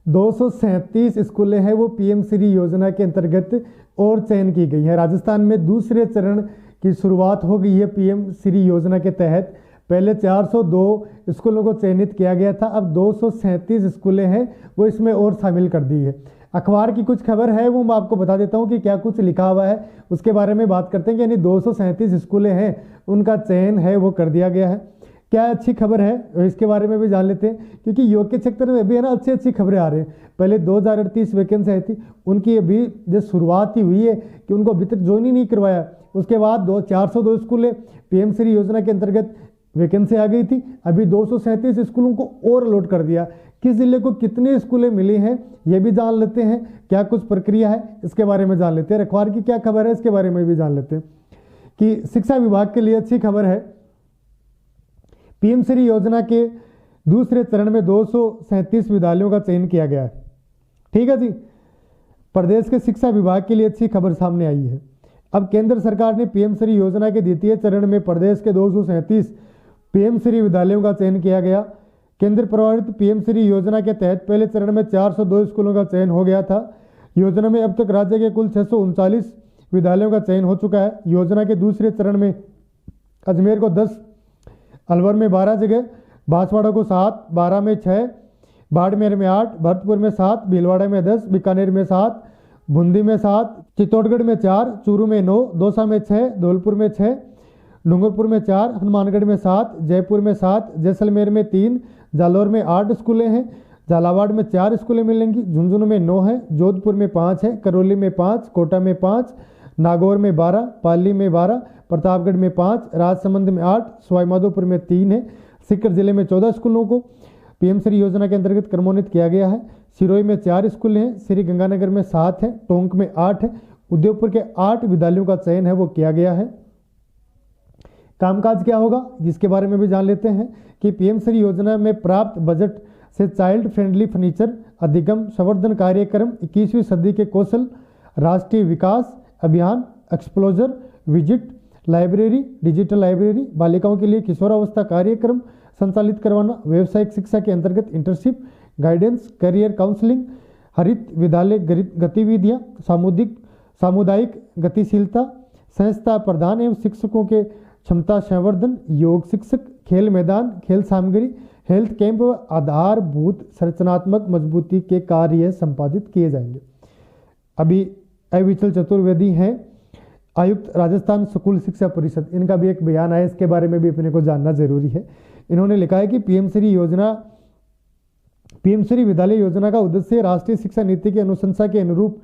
237 स्कूलें हैं वो पीएम श्री योजना के अंतर्गत और चयन की गई है। राजस्थान में दूसरे चरण की शुरुआत हो गई है पीएम श्री योजना के तहत। पहले 402 स्कूलों को चयनित किया गया था, अब 237 स्कूलें हैं वो इसमें और शामिल कर दी है। अखबार की कुछ खबर है वो मैं आपको बता देता हूँ कि क्या कुछ लिखा हुआ है, उसके बारे में बात करते हैं कि यानी 237 स्कूलें हैं उनका चयन है वो कर दिया गया है। क्या अच्छी खबर है इसके बारे में भी जान लेते हैं, क्योंकि योग के क्षेत्र में भी है ना अच्छी खबरें आ रही हैं। पहले 2038 वैकेंसी आई थी, उनकी अभी जो शुरुआत ही हुई है कि उनको अभी तक ज्वाइन ही नहीं करवाया। उसके बाद 402 स्कूलें पीएम श्री योजना के अंतर्गत वैकेंसी आ गई थी, अभी 237 स्कूलों को और अलॉट कर दिया। किस जिले को कितने स्कूलें मिली हैं ये भी जान लेते हैं, क्या कुछ प्रक्रिया है इसके बारे में जान लेते हैं। अखबार की क्या खबर है इसके बारे में भी जान लेते हैं कि शिक्षा विभाग के लिए अच्छी खबर है। पीएम श्री योजना के दूसरे चरण में 237 विद्यालयों का चयन किया गया है। ठीक है जी, प्रदेश के शिक्षा विभाग के लिए अच्छी खबर सामने आई है। अब केंद्र सरकार ने पीएम श्री योजना के द्वितीय चरण में प्रदेश के 237 पीएम श्री विद्यालयों का चयन किया गया। केंद्र प्रवर्तित पीएम श्री योजना के तहत पहले चरण में 402 स्कूलों का चयन हो गया था। योजना में अब तक राज्य के कुल 639 विद्यालयों का चयन हो चुका है। योजना के दूसरे चरण में अजमेर को 10, अलवर में 12 जगह, बांसवाड़ा को 7, बारा में 6, बाड़मेर में 8, भरतपुर में 7, भीलवाड़ा में 10, बीकानेर में 7, बूंदी में 7, चित्तौड़गढ़ में 4, चूरू में 9, दौसा में 6, धौलपुर में 6, डूंगरपुर में 4, हनुमानगढ़ में 7, जयपुर में 7, जैसलमेर में 3, जालौर में 8 स्कूलें हैं, झालावाड़ में 4 स्कूलें मिलेंगी, झुंझुनू में 9 है, जोधपुर में 5 है, करौली में 5, कोटा में 5, नागौर में 12, पाली में 12, प्रतापगढ़ में 5, राजसमंद में 8, सवाईमाधोपुर में 3 है। सीकर जिले में 14 स्कूलों को पीएम श्री योजना के अंतर्गत क्रमोन्नत किया गया है। सिरोही में 4 स्कूल हैं, श्री गंगानगर में 7 है, टोंक में 8 है, उदयपुर के 8 विद्यालयों का चयन है वो किया गया है। कामकाज क्या होगा जिसके बारे में भी जान लेते हैं कि पीएम श्री योजना में प्राप्त बजट से चाइल्ड फ्रेंडली फर्नीचर अधिगम संवर्धन कार्यक्रम 21वीं सदी के कौशल राष्ट्रीय विकास अभियान एक्सप्लोजर विजिट लाइब्रेरी डिजिटल लाइब्रेरी बालिकाओं के लिए किशोरावस्था कार्यक्रम संचालित करवाना, व्यावसायिक शिक्षा के अंतर्गत इंटर्नशिप गाइडेंस करियर काउंसलिंग हरित विद्यालय गतिविधियाँ सामुदायिक गतिशीलता संस्था प्रधान एवं शिक्षकों के क्षमता संवर्धन योग शिक्षक खेल मैदान खेल सामग्री हेल्थ कैंप आधारभूत संरचनात्मक मजबूती के कार्य संपादित किए जाएंगे। अभी अविचल चतुर्वेदी हैं आयुक्त राजस्थान स्कूल शिक्षा परिषद, इनका भी एक बयान आया, इसके बारे में भी अपने को जानना जरूरी है। इन्होंने लिखा है कि पीएम श्री विद्यालय योजना का उद्देश्य राष्ट्रीय शिक्षा नीति की अनुशंसा के अनुरूप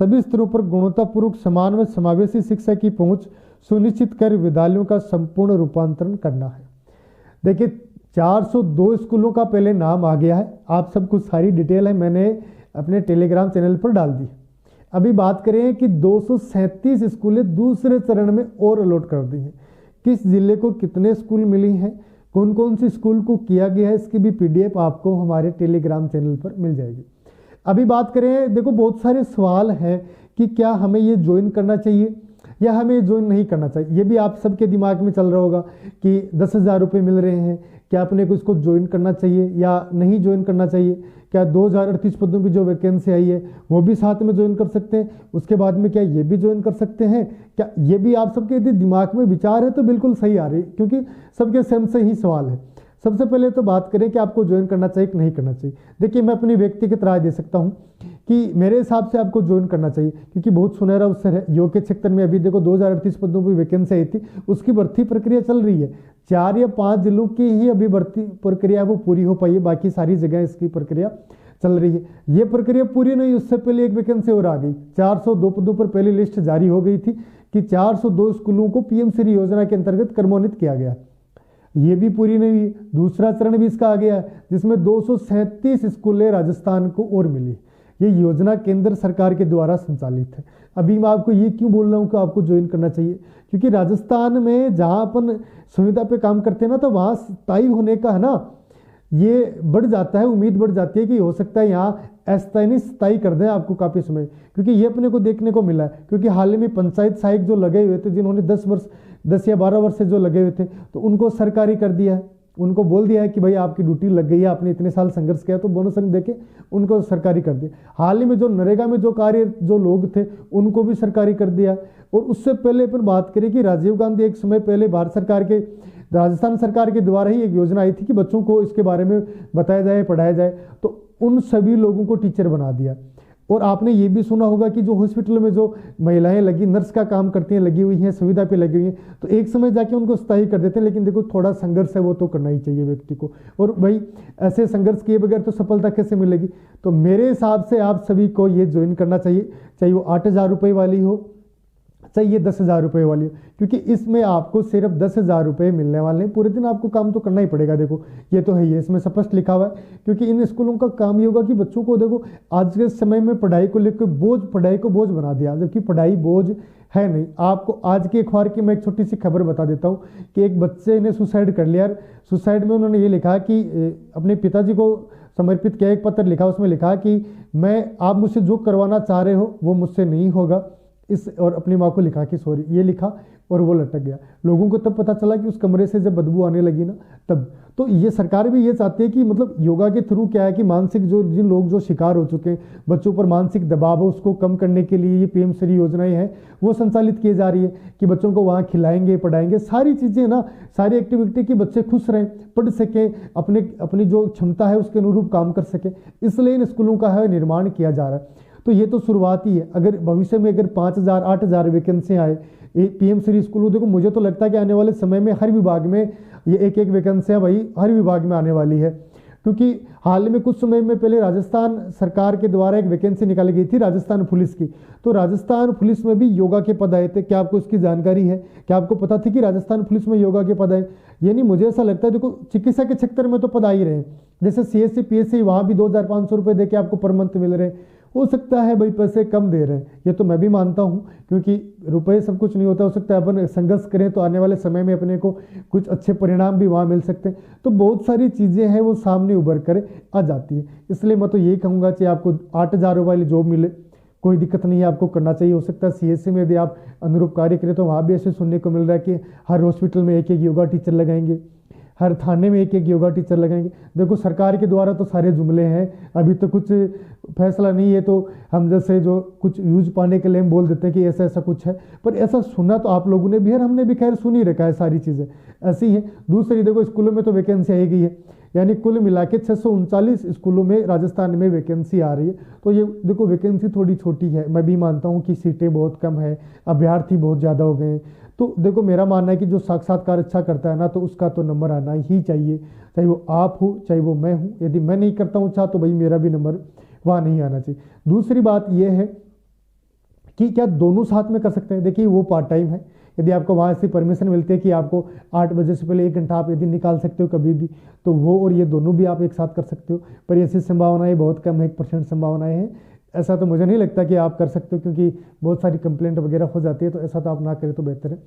सभी स्तरों पर गुणवत्तापूर्वक समान व समावेशी शिक्षा की पहुंच सुनिश्चित कर विद्यालयों का संपूर्ण रूपांतरण करना है। देखिए 402 स्कूलों का पहले नाम आ गया है, आप सबको सारी डिटेल है मैंने अपने टेलीग्राम चैनल पर डाल दी। अभी बात करें कि 237 स्कूलें दूसरे चरण में और अलॉट कर दी हैं। किस जिले को कितने स्कूल मिली हैं, कौन कौन सी स्कूल को किया गया है, इसकी भी पीडीएफ आपको हमारे टेलीग्राम चैनल पर मिल जाएगी। अभी बात करें, देखो बहुत सारे सवाल हैं कि क्या हमें ये ज्वाइन करना चाहिए या हमें ज्वाइन नहीं करना चाहिए। ये भी आप सबके दिमाग में चल रहा होगा कि 10,000 रुपये मिल रहे हैं, क्या अपने को इसको ज्वाइन करना चाहिए या नहीं ज्वाइन करना चाहिए। क्या 2038 पदों की जो वैकेंसी आई है वो भी साथ में ज्वाइन कर सकते हैं, उसके बाद में क्या ये भी ज्वाइन कर सकते हैं, क्या ये भी आप सबके यदि दिमाग में विचार है तो बिल्कुल सही आ रही है, क्योंकि सबके सेम से ही सवाल है। सबसे पहले तो बात करें कि आपको ज्वाइन करना चाहिए कि नहीं करना चाहिए। देखिए मैं अपनी व्यक्तिगत राय दे सकता हूं कि मेरे हिसाब से आपको ज्वाइन करना चाहिए, क्योंकि बहुत सुनहरा अवसर है। योग के क्षेत्र में अभी देखो 2038 पदों की वैकेंसी आई थी, उसकी भर्ती प्रक्रिया चल रही है। 4 या 5 जिलों की ही अभी भर्ती प्रक्रिया वो पूरी हो पाई है, बाकी सारी जगह इसकी प्रक्रिया चल रही है। ये प्रक्रिया पूरी नहीं, उससे पहले एक वैकेंसी और आ गई। 402 पदों पर पहली लिस्ट जारी हो गई थी कि 402 स्कूलों को पीएम श्री योजना के अंतर्गत क्रमोन्नत किया गया। ये भी पूरी नहीं हुई, दूसरा चरण भी इसका आ गया जिसमें 237 स्कूलें राजस्थान को और मिली। ये योजना केंद्र सरकार के द्वारा संचालित है। अभी मैं आपको ये क्यों बोल रहा हूँ कि आपको ज्वाइन करना चाहिए, क्योंकि राजस्थान में जहाँ अपन सुविधा पे काम करते हैं ना, तो वहाँ स्थायी होने का है ना ये बढ़ जाता है, उम्मीद बढ़ जाती है कि हो सकता है यहाँ अस्थायी नहीं स्थायी कर दें आपको काफ़ी समय, क्योंकि ये अपने को देखने को मिला है। क्योंकि हाल ही में पंचायत सहायक जो लगे हुए थे, जिन्होंने 10 या 12 वर्ष से जो लगे हुए थे, तो उनको सरकारी कर दिया है। उनको बोल दिया है कि भाई आपकी ड्यूटी लग गई है, आपने इतने साल संघर्ष किया, तो बोनस अंक देके उनको सरकारी कर दिया। हाल ही में जो नरेगा में जो कार्य जो लोग थे उनको भी सरकारी कर दिया। और उससे पहले पर बात करें कि राजीव गांधी एक समय पहले भारत सरकार के, राजस्थान सरकार के द्वारा ही एक योजना आई थी कि बच्चों को इसके बारे में बताया जाए, पढ़ाया जाए, तो उन सभी लोगों को टीचर बना दिया। और आपने ये भी सुना होगा कि जो हॉस्पिटल में जो महिलाएं लगी, नर्स का काम करती हैं, लगी हुई हैं, सुविधा पे लगी हुई हैं, तो एक समय जाके उनको स्थायी कर देते हैं। लेकिन देखो थोड़ा संघर्ष है वो तो करना ही चाहिए व्यक्ति को, और भाई ऐसे संघर्ष किए बगैर तो सफलता कैसे मिलेगी। तो मेरे हिसाब से आप सभी को ये ज्वाइन करना चाहिए, चाहे वो 8,000 रुपये वाली हो, चाहे ये 10,000 रुपये वाली हो, क्योंकि इसमें आपको सिर्फ 10,000 रुपये मिलने वाले हैं। पूरे दिन आपको काम तो करना ही पड़ेगा, देखो ये तो है ही, इसमें स्पष्ट लिखा हुआ है। क्योंकि इन स्कूलों का काम ये होगा कि बच्चों को, देखो आज के समय में पढ़ाई को लेकर पढ़ाई को बोझ बना दिया, जबकि पढ़ाई बोझ है नहीं। आपको आज के अखबार की मैं एक छोटी सी खबर बता देता हूँ कि एक बच्चे ने सुसाइड कर लिया। सुसाइड में उन्होंने ये लिखा कि अपने पिताजी को समर्पित किया एक पत्र लिखा, उसमें लिखा कि आप मुझसे जो करवाना चाह रहे हो वो मुझसे नहीं होगा, और अपनी माँ को लिखा कि सॉरी, ये लिखा और वो लटक गया। लोगों को तब पता चला कि उस कमरे से जब बदबू आने लगी ना, तब तो ये सरकार भी ये चाहती है कि मतलब योगा के थ्रू क्या है कि मानसिक जिन लोग जो शिकार हो चुके हैं, बच्चों पर मानसिक दबाव है, उसको कम करने के लिए ये पीएम श्री योजनाएं हैं वो संचालित की जा रही है कि बच्चों को वहाँ खिलाएंगे, पढ़ाएंगे, सारी चीज़ें ना, सारी एक्टिविटी कि बच्चे खुश रहें, पढ़ सकें, अपनी जो क्षमता है उसके अनुरूप काम कर सकें, इसलिए इन स्कूलों का है निर्माण किया जा रहा है। तो ये तो शुरुआत ही है। अगर भविष्य में अगर 5,000 8,000 वैकेंसी आए पीएम श्री स्कूलों, देखो मुझे तो लगता है कि आने वाले समय में हर विभाग में ये एक वैकेंसियाँ भाई हर विभाग में आने वाली है। क्योंकि हाल में कुछ समय में पहले राजस्थान सरकार के द्वारा एक वैकेंसी निकाली गई थी राजस्थान पुलिस की, तो राजस्थान पुलिस में भी योगा के पद आए थे। क्या आपको इसकी जानकारी है? क्या आपको पता थी कि राजस्थान पुलिस में योगा के पद आए? यानी मुझे ऐसा लगता है, देखो चिकित्सा के क्षेत्र में तो पद आ ही रहे हैं, जैसे CSC PSC वहाँ भी 2,500 रुपये दे के आपको पर मंथ मिल रहे हैं। हो सकता है भाई पैसे कम दे रहे हैं, ये तो मैं भी मानता हूँ, क्योंकि रुपए सब कुछ नहीं होता। हो सकता है अपन संघर्ष करें तो आने वाले समय में अपने को कुछ अच्छे परिणाम भी वहाँ मिल सकते हैं। तो बहुत सारी चीज़ें हैं वो सामने उभर कर आ जाती है। इसलिए मैं तो यही कहूँगा कि आपको 8,000 वाली जॉब मिले, कोई दिक्कत नहीं है, आपको करना चाहिए। हो सकता है CSC में यदि आप अनुरूप कार्य करें तो वहाँ भी ऐसे सुनने को मिल रहा है कि हर हॉस्पिटल में एक योगा टीचर लगाएंगे, हर थाने में एक योगा टीचर लगाएंगे। देखो सरकार के द्वारा तो सारे जुमले हैं, अभी तो कुछ फैसला नहीं है, तो हम जैसे जो कुछ यूज पाने के लिए हम बोल देते हैं कि ऐसा ऐसा कुछ है, पर ऐसा सुना तो आप लोगों ने भी है, हमने भी खैर सुन ही रखा है, सारी चीज़ें ऐसी हैं। दूसरी देखो स्कूलों में तो वैकेंसी आई गई है, यानी कुल मिला के 639 स्कूलों में राजस्थान में वैकेंसी आ रही है। तो ये देखो वैकेंसी थोड़ी छोटी है, मैं भी मानता हूँ कि सीटें बहुत कम है, अभ्यर्थी बहुत ज़्यादा हो गए हैं। तो देखो मेरा मानना है कि जो साक्षात्कार अच्छा करता है ना, तो उसका तो नंबर आना ही चाहिए, चाहे वो आप हो चाहे वो मैं हूँ। यदि मैं नहीं करता हूँ अच्छा, तो भाई मेरा भी नंबर वहाँ नहीं आना चाहिए। दूसरी बात यह है कि क्या दोनों साथ में कर सकते हैं? देखिए वो पार्ट टाइम है, यदि आपको वहाँ से परमिशन मिलती है कि आपको 8 बजे से पहले 1 घंटा आप यदि निकाल सकते हो कभी भी, तो वो और ये दोनों भी आप एक साथ कर सकते हो। पर ऐसी संभावनाएं बहुत कम है, 1% संभावनाएं हैं। ऐसा तो मुझे नहीं लगता कि आप कर सकते हो, क्योंकि बहुत सारी कंप्लेंट वगैरह हो जाती है, तो ऐसा तो आप ना करें तो बेहतर है।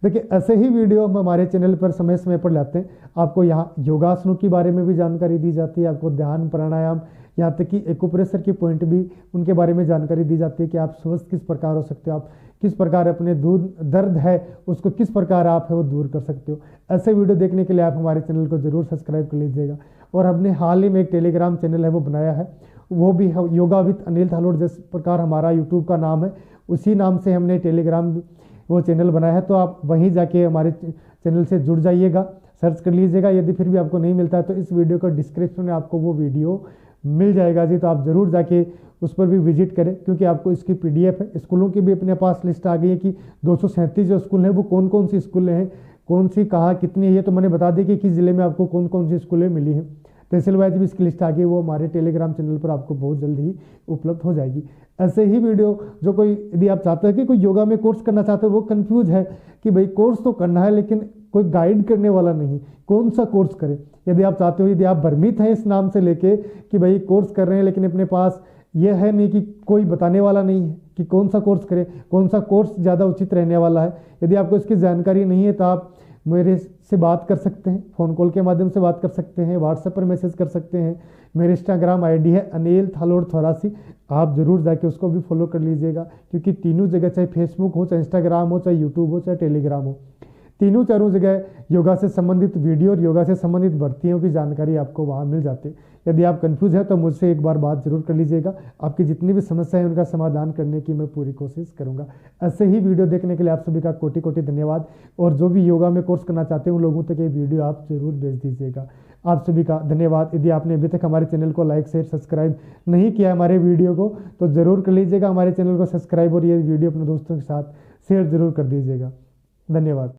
देखिए ऐसे ही वीडियो हम हमारे चैनल पर समय समय पर लाते हैं। आपको यहाँ योगासनों के बारे में भी जानकारी दी जाती है, आपको ध्यान प्राणायाम, यहाँ तक कि एक्यूप्रेशर के पॉइंट भी उनके बारे में जानकारी दी जाती है कि आप स्वस्थ किस प्रकार हो सकते हो, आप किस प्रकार अपने दर्द है उसको किस प्रकार आप है वो दूर कर सकते हो। ऐसे वीडियो देखने के लिए आप हमारे चैनल को जरूर सब्सक्राइब कर लीजिएगा। और हमने हाल ही में एक टेलीग्राम चैनल है वो बनाया है, वो भी है योगा विद अनिल थालोड़, जिस प्रकार हमारा यूट्यूब का नाम है उसी नाम से हमने टेलीग्राम वो चैनल बनाया है। तो आप वहीं जाके हमारे चैनल से जुड़ जाइएगा, सर्च कर लीजिएगा। यदि फिर भी आपको नहीं मिलता है तो इस वीडियो का डिस्क्रिप्शन में आपको वो वीडियो मिल जाएगा जी, तो आप ज़रूर जाके उस पर भी विजिट करें, क्योंकि आपको इसकी PDF है। स्कूलों की भी अपने पास लिस्ट आ गई है कि 237 जो स्कूल हैं वो कौन कौन सी स्कूलें हैं, कौन सी कहाँ कितनी है, तो मैंने बता दी कि किस ज़िले में आपको कौन कौन सी स्कूलें मिली हैं। तहसील वाइज भी इसकी लिस्ट आ गई, वो हमारे टेलीग्राम चैनल पर आपको बहुत जल्द ही उपलब्ध हो जाएगी। ऐसे ही वीडियो जो कोई यदि आप चाहते हैं कि कोई योगा में कोर्स करना चाहते हो, वो कंफ्यूज है कि भाई कोर्स तो करना है लेकिन कोई गाइड करने वाला नहीं, कौन सा कोर्स करें। यदि आप चाहते हो, यदि आप भ्रमित हैं इस नाम से लेके कि भाई कोर्स कर रहे हैं लेकिन अपने पास यह है नहीं कि कोई बताने वाला नहीं है कि कौन सा कोर्स करें, कौन सा कोर्स ज़्यादा उचित रहने वाला है, यदि आपको इसकी जानकारी नहीं है तो आप मेरे से बात कर सकते हैं, फ़ोन कॉल के माध्यम से बात कर सकते हैं, व्हाट्सएप पर मैसेज कर सकते हैं। मेरे इंस्टाग्राम ID है अनिल थालोड़ 84, आप ज़रूर जाके उसको भी फॉलो कर लीजिएगा, क्योंकि तीनों जगह चाहे फेसबुक हो, चाहे इंस्टाग्राम हो, चाहे यूट्यूब हो, चाहे टेलीग्राम हो, तीनों चारों जगह योगा से संबंधित वीडियो और योगा से संबंधित भर्तियों की जानकारी आपको वहाँ मिल जाती है। यदि आप कंफ्यूज हैं तो मुझसे एक बार बात जरूर कर लीजिएगा। आपकी जितनी भी समस्या है उनका समाधान करने की मैं पूरी कोशिश करूंगा। ऐसे ही वीडियो देखने के लिए आप सभी का कोटि कोटि धन्यवाद। और जो भी योगा में कोर्स करना चाहते हैं उन लोगों तक ये वीडियो आप जरूर भेज दीजिएगा। आप सभी का धन्यवाद। यदि आपने अभी तक हमारे चैनल को लाइक शेयर सब्सक्राइब नहीं किया हमारे वीडियो को तो ज़रूर कर लीजिएगा हमारे चैनल को सब्सक्राइब और ये वीडियो अपने दोस्तों के साथ शेयर जरूर कर दीजिएगा। धन्यवाद।